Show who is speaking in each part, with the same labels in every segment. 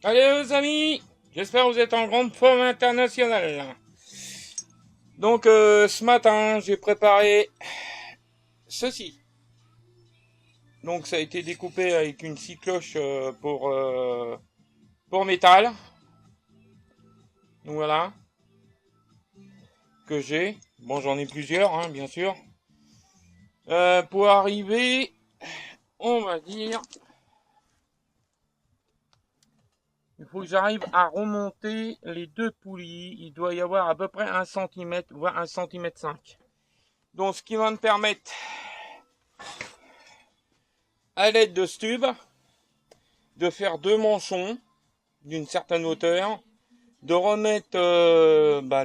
Speaker 1: Allez les amis, j'espère que vous êtes en grande forme internationale. Donc ce matin, j'ai préparé ceci. Donc ça a été découpé avec une scie cloche pour métal. Donc voilà, que j'ai. Bon, j'en ai plusieurs, hein, bien sûr. Pour arriver, on va dire, il faut que j'arrive à remonter les deux poulies. Il doit y avoir à peu près 1 cm, voire 1 cm 5. Donc ce qui va me permettre, à l'aide de ce tube, de faire deux manchons d'une certaine hauteur, de remettre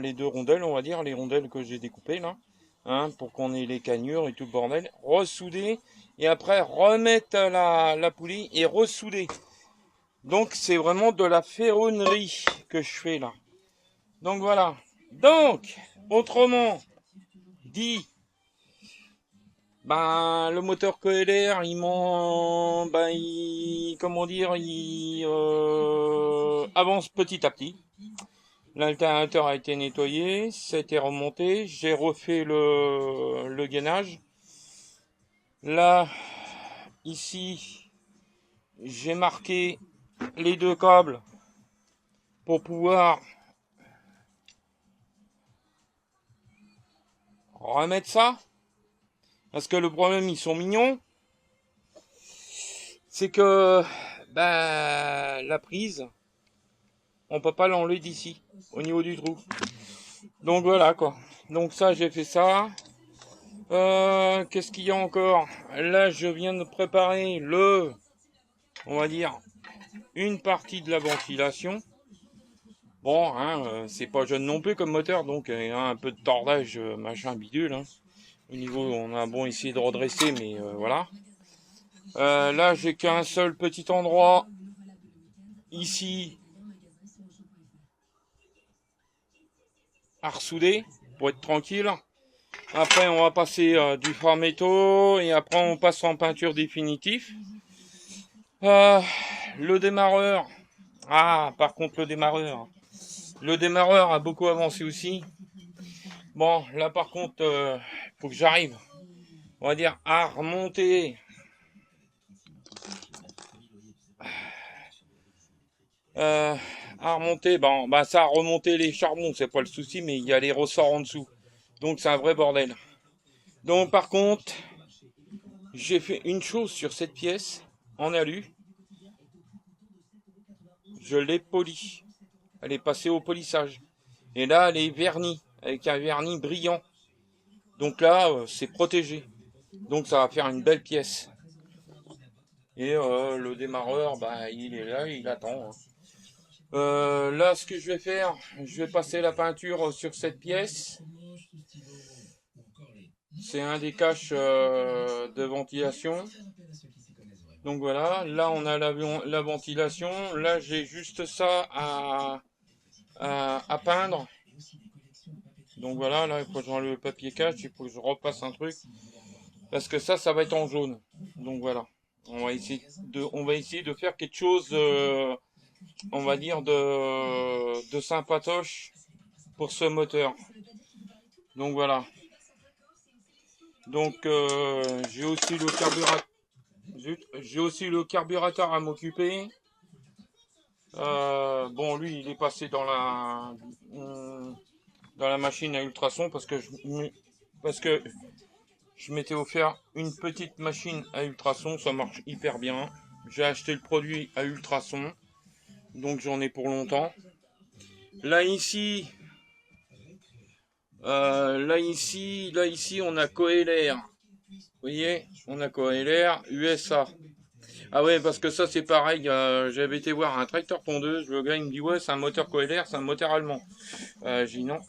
Speaker 1: les deux rondelles, on va dire, les rondelles que j'ai découpées là, hein, pour qu'on ait les cannures et tout le bordel, ressouder, et après remettre la poulie et ressouder. Donc c'est vraiment de la ferronnerie que je fais là. Donc voilà. Donc, autrement dit, le moteur KLR, il avance petit à petit. L'alternateur a été nettoyé, ça a été remonté, j'ai refait le gainage. Là, ici, j'ai marqué les deux câbles pour pouvoir remettre ça. Parce que le problème, ils sont mignons. C'est que la prise, on peut pas l'enlever d'ici, au niveau du trou. Donc voilà quoi. Donc ça, j'ai fait ça. Qu'est-ce qu'il y a encore? Là, je viens de préparer on va dire, une partie de la ventilation. Bon, hein, c'est pas jeune non plus comme moteur, donc il y a un peu de tordage, machin bidule. Hein. Au niveau, on a bon essayé de redresser, mais voilà. Là, j'ai qu'un seul petit endroit ici à ressouder pour être tranquille. Après, on va passer du farméto et après, on passe en peinture définitive. Le démarreur. Ah, par contre, le démarreur a beaucoup avancé aussi. Bon, là, par contre, faut que j'arrive, on va dire, à remonter. Ça a remonté les charbons, c'est pas le souci, mais il y a les ressorts en dessous. Donc, c'est un vrai bordel. Donc, par contre, j'ai fait une chose sur cette pièce en alu. Je l'ai polie. Elle est passée au polissage. Et là, elle est vernie, avec un vernis brillant. Donc là, c'est protégé. Donc ça va faire une belle pièce. Et le démarreur, il est là, il attend. Là, ce que je vais faire, je vais passer la peinture sur cette pièce. C'est un des caches de ventilation. Donc voilà, là on a la ventilation. Là, j'ai juste ça à peindre. Donc voilà, là, il faut que j'enlève le papier cache, il faut que je repasse un truc. Parce que ça va être en jaune. Donc voilà. On va essayer de faire quelque chose, on va dire, de sympatoche pour ce moteur. Donc voilà. Donc j'ai aussi le carburateur à m'occuper. Bon, lui, il est passé dans la machine à ultrasons parce que je m'étais offert une petite machine à ultrasons, ça marche hyper bien. J'ai acheté le produit à ultrasons, donc j'en ai pour longtemps. Là ici, on a KLR. Vous voyez, on a KLR USA. Ah ouais, parce que ça c'est pareil, j'avais été voir un tracteur tondeuse, le gars il me dit ouais c'est un moteur KLR, c'est un moteur allemand. J'ai dit non,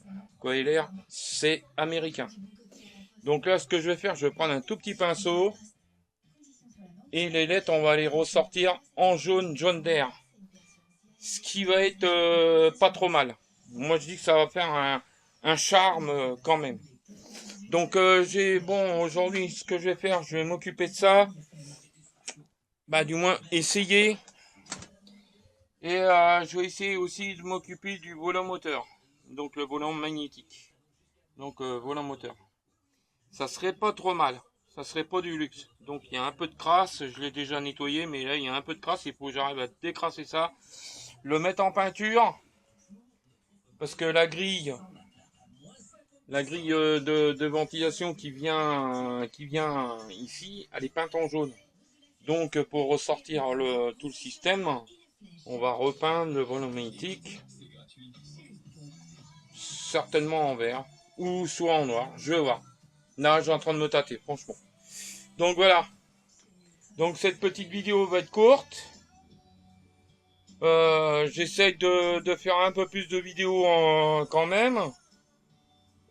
Speaker 1: KLR c'est américain. Donc là ce que je vais faire, je vais prendre un tout petit pinceau et les lettres on va les ressortir en jaune d'air. Ce qui va être pas trop mal. Moi je dis que ça va faire un charme quand même. Donc aujourd'hui ce que je vais faire, je vais m'occuper de ça. Du moins essayer Et je vais essayer aussi de m'occuper du volant moteur. Donc le volant magnétique. Donc volant moteur. Ça serait pas trop mal. Ça serait pas du luxe. Donc il y a un peu de crasse. Je l'ai déjà nettoyé. Mais là il y a un peu de crasse. Il faut que j'arrive à décrasser ça. Le mettre en peinture. Parce que la grille de ventilation qui vient ici, elle est peinte en jaune. Donc pour ressortir tout le système, on va repeindre le volant magnétique, certainement en vert, ou soit en noir, je vais voir. Là, je suis en train de me tâter, franchement. Donc voilà. Donc cette petite vidéo va être courte. J'essaie de faire un peu plus de vidéos quand même.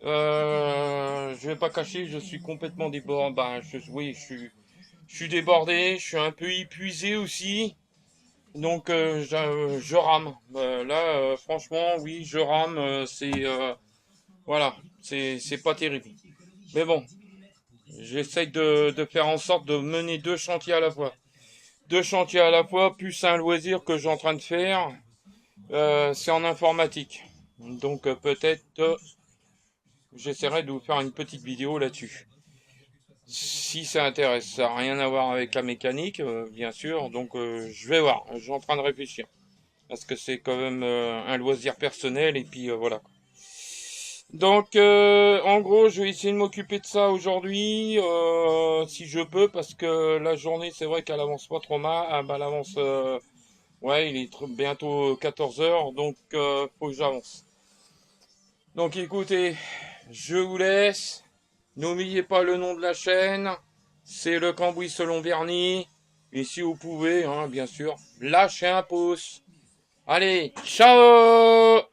Speaker 1: Je vais pas cacher, je suis complètement débordé. Ben, oui, je suis débordé, je suis un peu épuisé aussi. Donc je rame. Là, franchement, oui, je rame. Voilà, c'est pas terrible. Mais bon, j'essaye de faire en sorte de mener deux chantiers à la fois. Deux chantiers à la fois, plus un loisir que j'ai en train de faire. C'est en informatique. Donc peut-être j'essaierai de vous faire une petite vidéo là-dessus. Si ça intéresse, ça n'a rien à voir avec la mécanique, bien sûr. Donc je vais voir, je suis en train de réfléchir. Parce que c'est quand même un loisir personnel et puis voilà. Donc en gros je vais essayer de m'occuper de ça aujourd'hui si je peux parce que la journée c'est vrai qu'elle avance pas trop mal. Ah, bah, elle avance ouais il est bientôt 14 heures donc faut que j'avance. Donc écoutez, je vous laisse. N'oubliez pas le nom de la chaîne. C'est le Cambouis selon Verny. Et si vous pouvez, hein, bien sûr, lâchez un pouce. Allez, ciao!